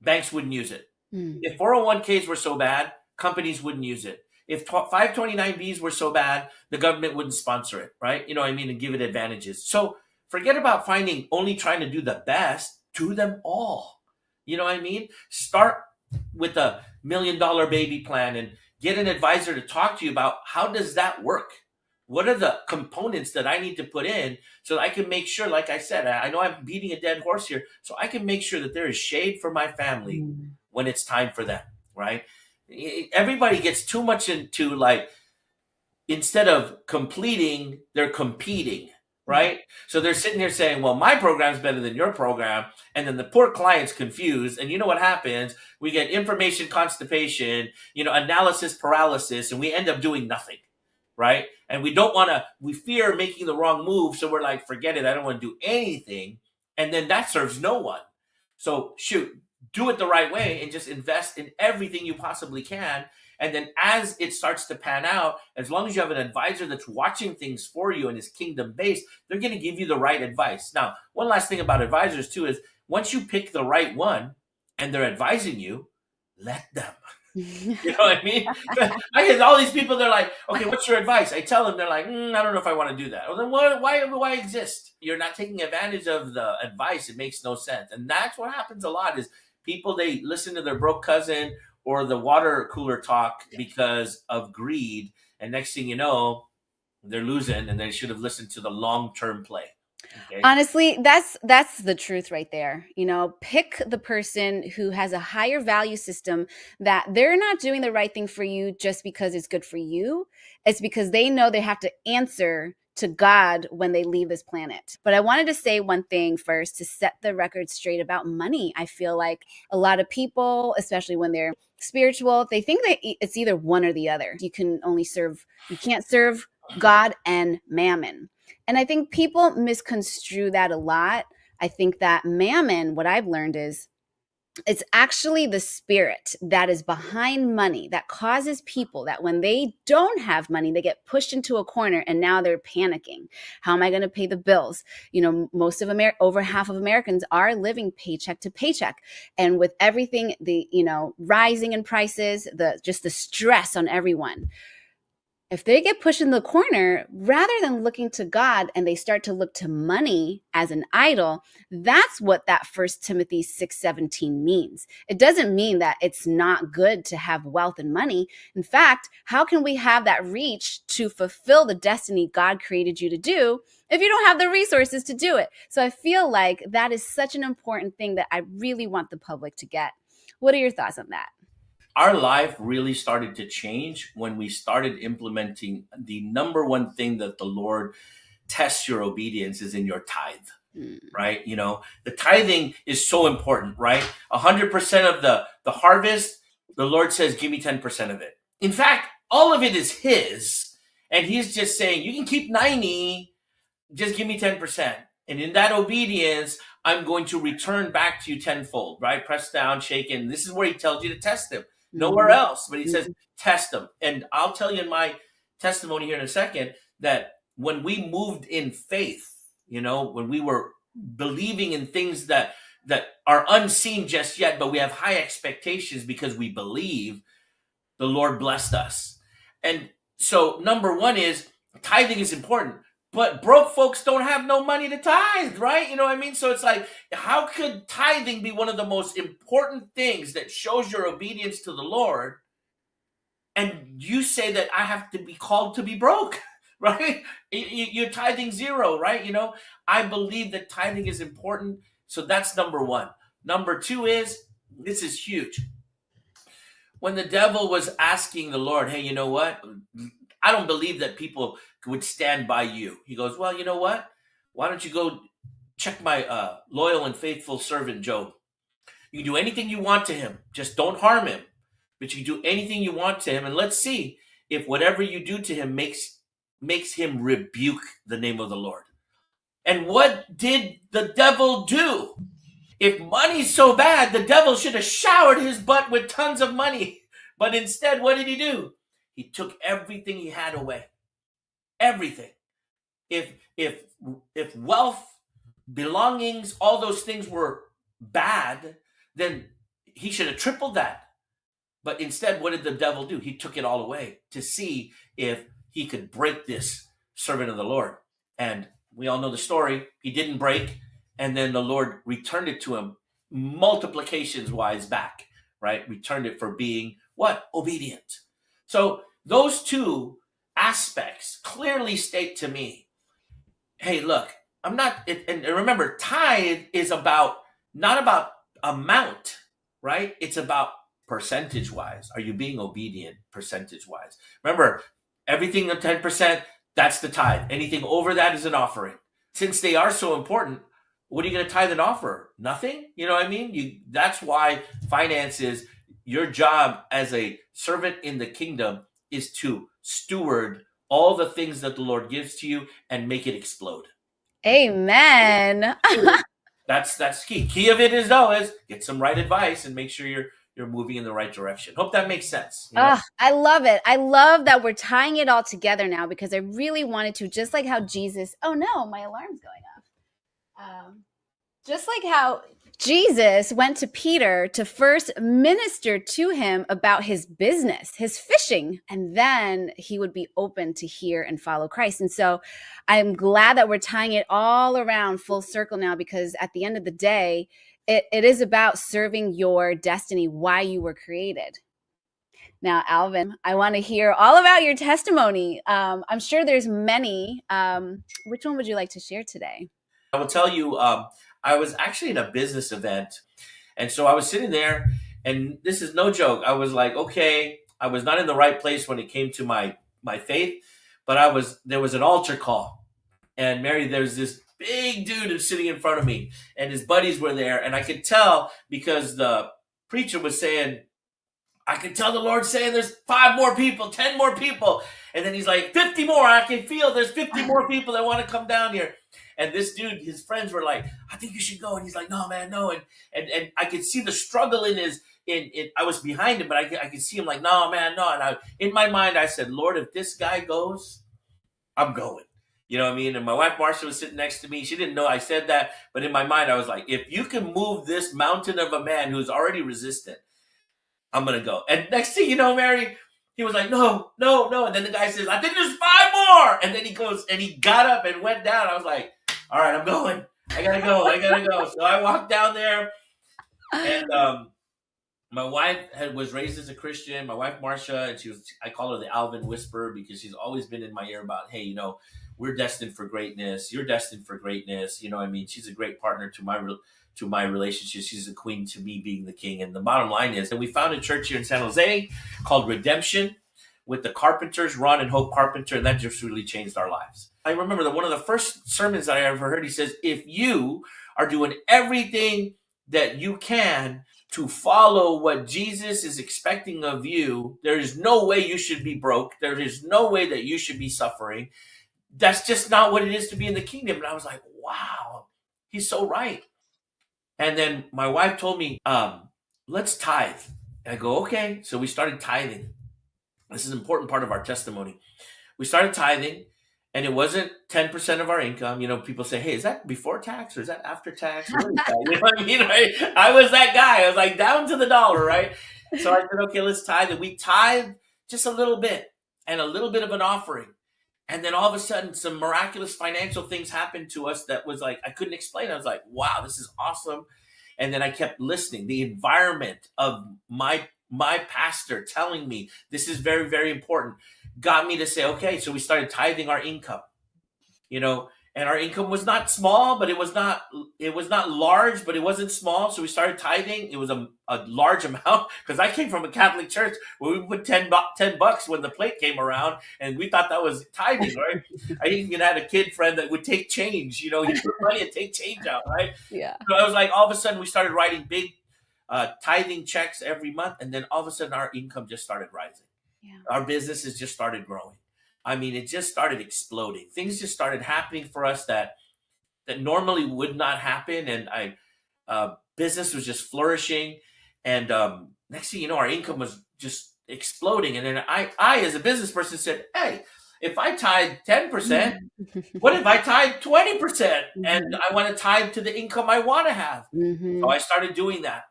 banks wouldn't use it. Mm, If 401ks were so bad, companies wouldn't use it. If 529Bs were so bad, the government wouldn't sponsor it, right? You know what I mean? And give it advantages. So forget about finding only trying to do the best, do them all. You know what I mean? Start with a $1 million baby plan and get an advisor to talk to you about how does that work? What are the components that I need to put in so that I can make sure, like I said, I know I'm beating a dead horse here, so I can make sure that there is shade for my family mm. when it's time for them, right? Everybody gets too much into like, instead of completing, they're competing, Mhm. right? So they're sitting here saying, well, my program's better than your program. And then the poor client's confused. And you know what happens? We get information constipation, analysis paralysis, and we end up doing nothing, right? And we don't want to, we fear making the wrong move. So we're like, forget it. I don't want to do anything. And then that serves no one. So shoot, do it the right way and just invest in everything you possibly can. And then as it starts to pan out, as long as you have an advisor that's watching things for you and is kingdom based, they're going to give you the right advice. Now, one last thing about advisors too is once you pick the right one and they're advising you, let them. You know what I mean? I get all these people, they're like, okay, what's your advice? I tell them, they're like, I don't know if I want to do that. Well, then why exist? You're not taking advantage of the advice. It makes no sense. And that's what happens a lot is people, they listen to their broke cousin or the water cooler talk because of greed. And next thing you know, they're losing and they should have listened to the long-term play. Okay. Honestly, that's the truth right there. Pick the person who has a higher value system, that they're not doing the right thing for you just because it's good for you. It's because they know they have to answer to God when they leave this planet. But I wanted to say one thing first to set the record straight about money. I feel like a lot of people, especially when they're spiritual, they think that it's either one or the other. You can't serve God and mammon. And I think people misconstrue that a lot. I think that mammon, what I've learned is it's actually the spirit that is behind money that causes people that when they don't have money, they get pushed into a corner and now they're panicking. How am I going to pay the bills? Most of over half of Americans are living paycheck to paycheck. And with everything, rising in prices, just the stress on everyone, if they get pushed in the corner, rather than looking to God and they start to look to money as an idol, that's what that First Timothy 6:17 means. It doesn't mean that it's not good to have wealth and money. In fact, how can we have that reach to fulfill the destiny God created you to do if you don't have the resources to do it? So I feel like that is such an important thing that I really want the public to get. What are your thoughts on that? Our life really started to change when we started implementing the number one thing that the Lord tests your obedience is in your tithe, Mm. right? The tithing is so important, right? 100% of the harvest, the Lord says, give me 10% of it. In fact, all of it is his. And he's just saying, you can keep 90, just give me 10%. And in that obedience, I'm going to return back to you tenfold, right? Press down, shaken. This is where he tells you to test him. Nowhere Mhm. else. But he says, Mhm. test them. And I'll tell you in my testimony here in a second that when we moved in faith, when we were believing in things that are unseen just yet, but we have high expectations because we believe, the Lord blessed us. And so number one is tithing is important. But broke folks don't have no money to tithe, right? You know what I mean? So it's like, how could tithing be one of the most important things that shows your obedience to the Lord? And you say that I have to be called to be broke, right? You're tithing zero, right? I believe that tithing is important. So that's number one. Number two is, this is huge. When the devil was asking the Lord, hey, you know what? I don't believe that people would stand by you. He goes, well, you know what? Why don't you go check my loyal and faithful servant Job? You can do anything you want to him. Just don't harm him. But you can do anything you want to him. And let's see if whatever you do to him makes him rebuke the name of the Lord. And what did the devil do? If money's so bad, the devil should have showered his butt with tons of money. But instead, what did he do? He took everything he had away. Everything. If if if wealth, belongings, all those things were bad, then he should have tripled that. But instead, what did the devil do? He took it all away to see if he could break this servant of the Lord. And we all know the story. He didn't break. And then the Lord returned it to him multiplications wise back, right? Returned it for being what? Obedient. So those two aspects clearly state to me, hey, look, I'm not, and remember, tithe is about, not about amount, right? It's about percentage wise. Are you being obedient percentage wise? Remember, Everything of 10%, that's the tithe. Anything over that is an offering. Since they are so important, what are you going to tithe and offer? Nothing? You know what I mean? That's why finances, your job as a servant in the kingdom is to steward all the things that the Lord gives to you and make it explode. Amen. That's key. Key of it is though is get some right advice and make sure you're moving in the right direction. Hope that makes sense. Oh, I love it. I love that we're tying it all together now because I really wanted to, just like how Jesus, oh no, my alarm's going off. Just like how Jesus went to Peter to first minister to him about his business, his fishing, and then he would be open to hear and follow Christ. And so I'm glad that we're tying it all around full circle now, because at the end of the day, it is about serving your destiny, why you were created. Now, Alvin, I want to hear all about your testimony. I'm sure there's many. Which one would you like to share today? I will tell you, I was actually in a business event, and so I was sitting there, and this is no joke. I was like, okay, I was not in the right place when it came to my faith, but there was an altar call, and Mary, there's this big dude who's sitting in front of me, and his buddies were there, and I could tell because the preacher was saying, I could tell the Lord saying there's 5 more people, 10 more people. And then he's like, 50 more. I can feel there's 50 more people that want to come down here. And this dude, his friends were like, I think you should go. And he's like, no, man, no. And I could see the struggle in his, I was behind him, but I could see him like, no, man, no. And in my mind, I said, Lord, if this guy goes, I'm going. You know what I mean? And my wife, Marcia, was sitting next to me. She didn't know I said that. But in my mind, I was like, if you can move this mountain of a man who's already resistant, I'm gonna go. And next thing you know, Mary, he was like, no, no, no. And then the guy says, I think there's 5 more. And then he goes and he got up and went down. I was like, all right, I'm going. I gotta go. I gotta go. So I walked down there, and my wife was raised as a Christian. My wife Marcia, and I call her the Alvin Whisperer because she's always been in my ear about, hey, we're destined for greatness. You're destined for greatness. You know what I mean? She's a great partner to my relationship. She's the queen to me being the king. And the bottom line is that we found a church here in San Jose called Redemption with the Carpenters, Ron and Hope Carpenter, and that just really changed our lives. I remember that one of the first sermons that I ever heard, he says, if you are doing everything that you can to follow what Jesus is expecting of you, there is no way you should be broke. There is no way that you should be suffering. That's just not what it is to be in the kingdom. And I was like, wow, he's so right. And then my wife told me, let's tithe. And I go, okay. So we started tithing. This is an important part of our testimony. We started tithing, and it wasn't 10% of our income. People say, hey, is that before tax or is that after tax? What is that? You know what I mean? Right? I was that guy. I was like down to the dollar, right? So I said, okay, let's tithe. And we tithed just a little bit and a little bit of an offering. And then all of a sudden, some miraculous financial things happened to us that was like, I couldn't explain. I was like, wow, this is awesome. And then I kept listening. The environment of my pastor telling me this is very, very important got me to say, okay, so we started tithing our income, and our income was not small, but it was not large, but it wasn't small. So we started tithing. It was a large amount because I came from a Catholic church where we put $10 when the plate came around, and we thought that was tithing, right? I even had a kid friend that would take change, he put money and take change out, right? Yeah. So I was like, all of a sudden we started writing big tithing checks every month, and then all of a sudden our income just started rising. Yeah. Our businesses just started growing. I mean, it just started exploding. Things just started happening for us that normally would not happen, and business was just flourishing. And next thing you know, our income was just exploding. And then I as a business person, said, "Hey, if I tithe 10%, what if I tithe 20%? And I want to tithe to the income I want to have." So I started doing that.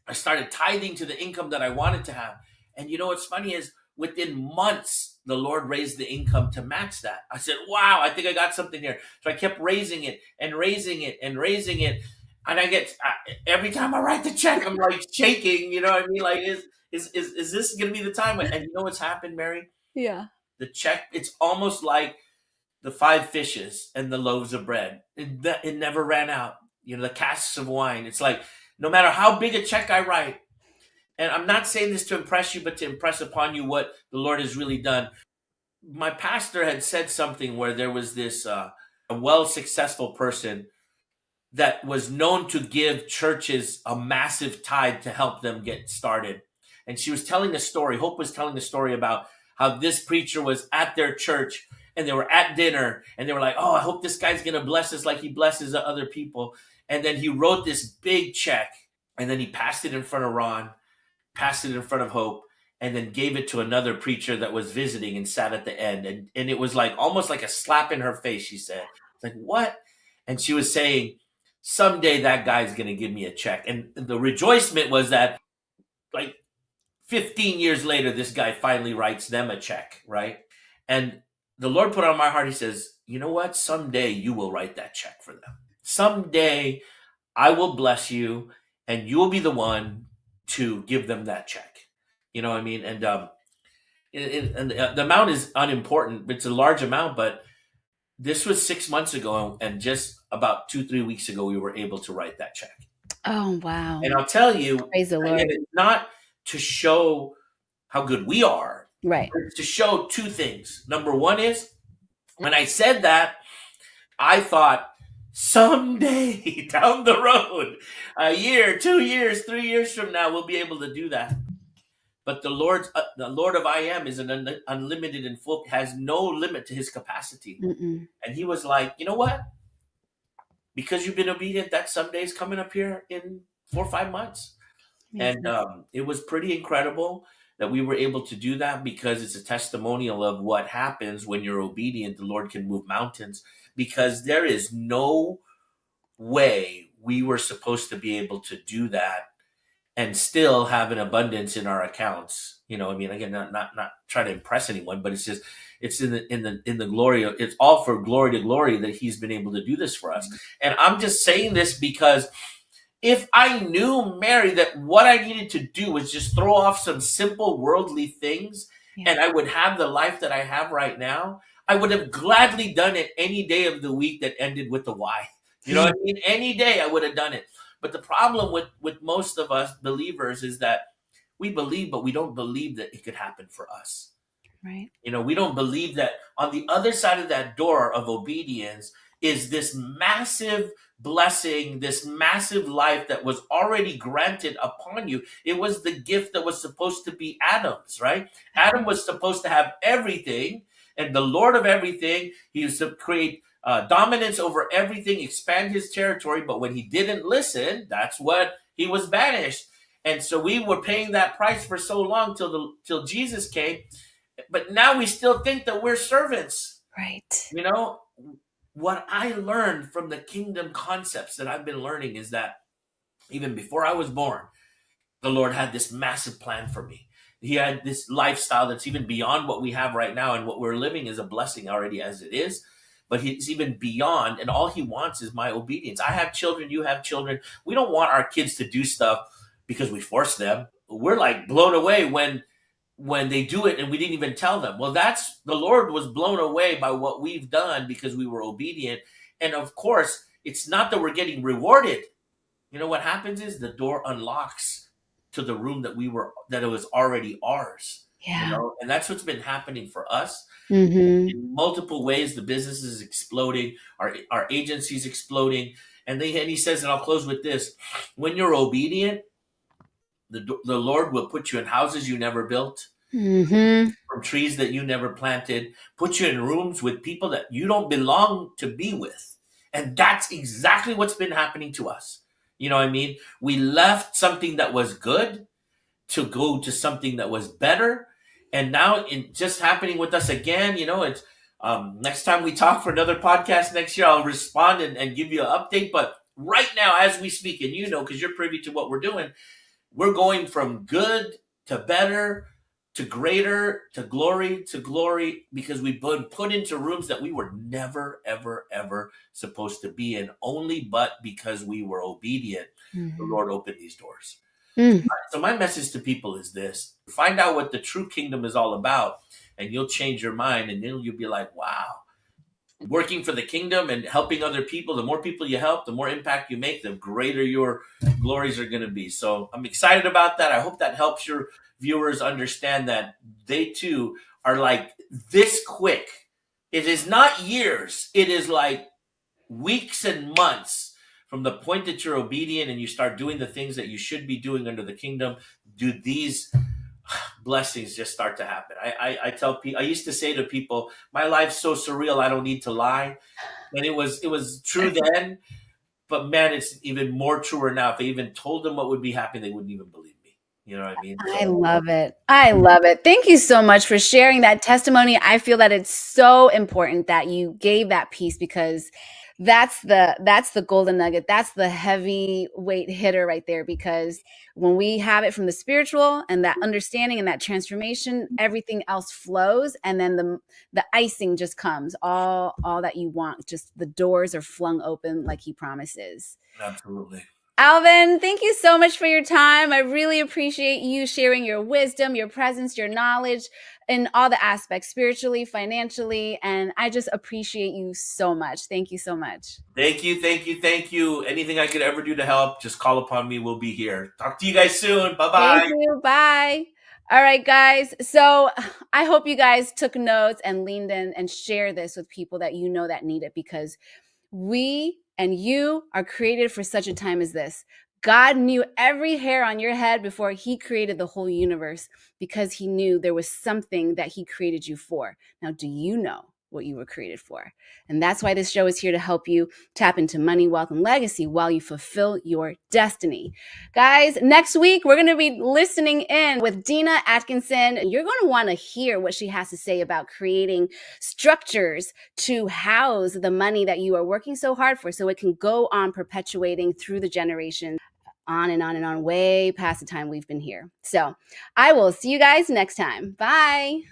I started tithing to the income that I wanted to have. And what's funny is within months, the Lord raised the income to match that. I said, wow, I think I got something here. So I kept raising it and raising it and raising it. And I get, every time I write the check, I'm like shaking, you know what I mean? Like, is this going to be the time? And you know what's happened, Mary? Yeah. The check, it's almost like the 5 fishes and the loaves of bread. It never ran out. The casks of wine. It's like, no matter how big a check I write, and I'm not saying this to impress you, but to impress upon you what the Lord has really done. my pastor had said something where there was this a well successful person that was known to give churches a massive tithe to help them get started. And she was telling a story. Hope was telling a story about how this preacher was at their church and they were at dinner and they were like, "Oh, I hope this guy's going to bless us like he blesses other people." And then he wrote this big check and then he passed it in front of Ron, passed it in front of Hope, and then gave it to another preacher that was visiting and sat at the end. And it was like almost like a slap in her face, she said. It's like, what? And she was saying, someday that guy's going to give me a check. And the rejoicement was that like 15 years later, this guy finally writes them a check, right? And the Lord put on my heart, he says, you know what? Someday you will write that check for them. Someday I will bless you and you will be the one to give them that check. You know what I mean? And the amount is unimportant. It's a large amount, but this was 6 months ago, and just about 2-3 weeks ago, we were able to write that check. Oh, wow. And I'll tell you, Praise the Lord. it's not to show how good we are, Right. but it's to show two things. Number one is, when I said that, I thought someday down the road, a year, 2 years, 3 years from now, we'll be able to do that. But the Lord of I Am is an unlimited and full, has no limit to his capacity. Mm-mm. And he was like, you know what? Because you've been obedient, that someday is coming up here in 4 or 5 months. Amazing. And it was pretty incredible that we were able to do that, because it's a testimonial of what happens when you're obedient. The Lord can move mountains, because there is no way we were supposed to be able to do that and still have an abundance in our accounts. You know, I mean, again, not trying to impress anyone, but it's just, it's in the glory of, it's all for glory to glory that he's been able to do this for us. And I'm just saying this because if I knew, Mary, that what I needed to do was just throw off some simple worldly things, Yeah. and I would have the life that I have right now, I would have gladly done it any day of the week that ended with a Y. You know what I mean? Any day I would have done it. But the problem with most of us believers is that we believe, but we don't believe that it could happen for us. Right. You know, we don't believe that on the other side of that door of obedience is this massive blessing, this massive life that was already granted upon you. It was the gift that was supposed to be Adam's, right? Adam was supposed to have everything, and the Lord of everything. He was to create dominance over everything, expand his territory. But when he didn't listen, that's what he was banished. And so we were paying that price for so long till Jesus came. But now we still think that we're servants. Right. You know, what I learned from the kingdom concepts that I've been learning is that even before I was born, the Lord had this massive plan for me. He had this lifestyle that's even beyond what we have right now, and what we're living is a blessing already as it is. But he's even beyond, and all he wants is my obedience. I have children, you have children. We don't want our kids to do stuff because we force them. We're like blown away when they do it and we didn't even tell them. Well, that's, the Lord was blown away by what we've done because we were obedient. And of course, it's not that we're getting rewarded. You know what happens is the door unlocks to the room that it was already ours. Yeah. You know, and that's what's been happening for us. Mm-hmm. In multiple ways, the business is exploding, our agency's exploding. And he says, and I'll close with this: when you're obedient, the Lord will put you in houses you never built, Mm-hmm. from trees that you never planted, put you in rooms with people that you don't belong to be with. And that's exactly what's been happening to us. You know what I mean? We left something that was good to go to something that was better. And now it's just happening with us again. You know, it's next time we talk for another podcast next year, I'll respond and give you an update. But right now, as we speak, and you know, because you're privy to what we're doing, we're going from good to better to greater to glory, because we've been put into rooms that we were never, ever, ever supposed to be in, only but because we were obedient, the Lord opened these doors. So my message to people is this: find out what the true kingdom is all about, and you'll change your mind, and then you'll be like, wow, working for the kingdom and helping other people, the more people you help, the more impact you make, the greater your glories are going to be. So I'm excited about that. I hope that helps your viewers understand that they too are like this quick. It is not years. It is like weeks and months from the point that you're obedient and you start doing the things that you should be doing under the kingdom. Do these blessings just start to happen? I tell people, I used to say to people, my life's so surreal, I don't need to lie. And it was true then, but man, it's even more truer now. If I even told them what would be happening, they wouldn't even believe me. You know what I mean? I So love it. I love it. Thank you so much for sharing that testimony. I feel that it's so important that you gave that piece because that's the golden nugget. That's the heavyweight hitter right there because when we have it from the spiritual and that understanding and that transformation, everything else flows and then the icing just comes. All that you want, just the doors are flung open like he promises. absolutely. Alvin, thank you so much for your time. I really appreciate you sharing your wisdom, your presence, your knowledge in all the aspects, spiritually, financially, and I just appreciate you so much. Thank you so much. Thank you, thank you, thank you. Anything I could ever do to help, just call upon me. We'll be here. Talk to you guys soon. Bye Thank bye. you. Bye. All right, guys. So I hope you guys took notes and leaned in and share this with people that you know that need it because we and you are created for such a time as this. God knew every hair on your head before he created the whole universe because he knew there was something that he created you for. Now, do you know what you were created for? And that's why this show is here to help you tap into money, wealth, and legacy while you fulfill your destiny. Guys, next week, we're going to be listening in with Dina Atkinson. You're going to want to hear what she has to say about creating structures to house the money that you are working so hard for so it can go on perpetuating through the generations, on and on and on, way past the time we've been here. So I will see you guys next time. Bye.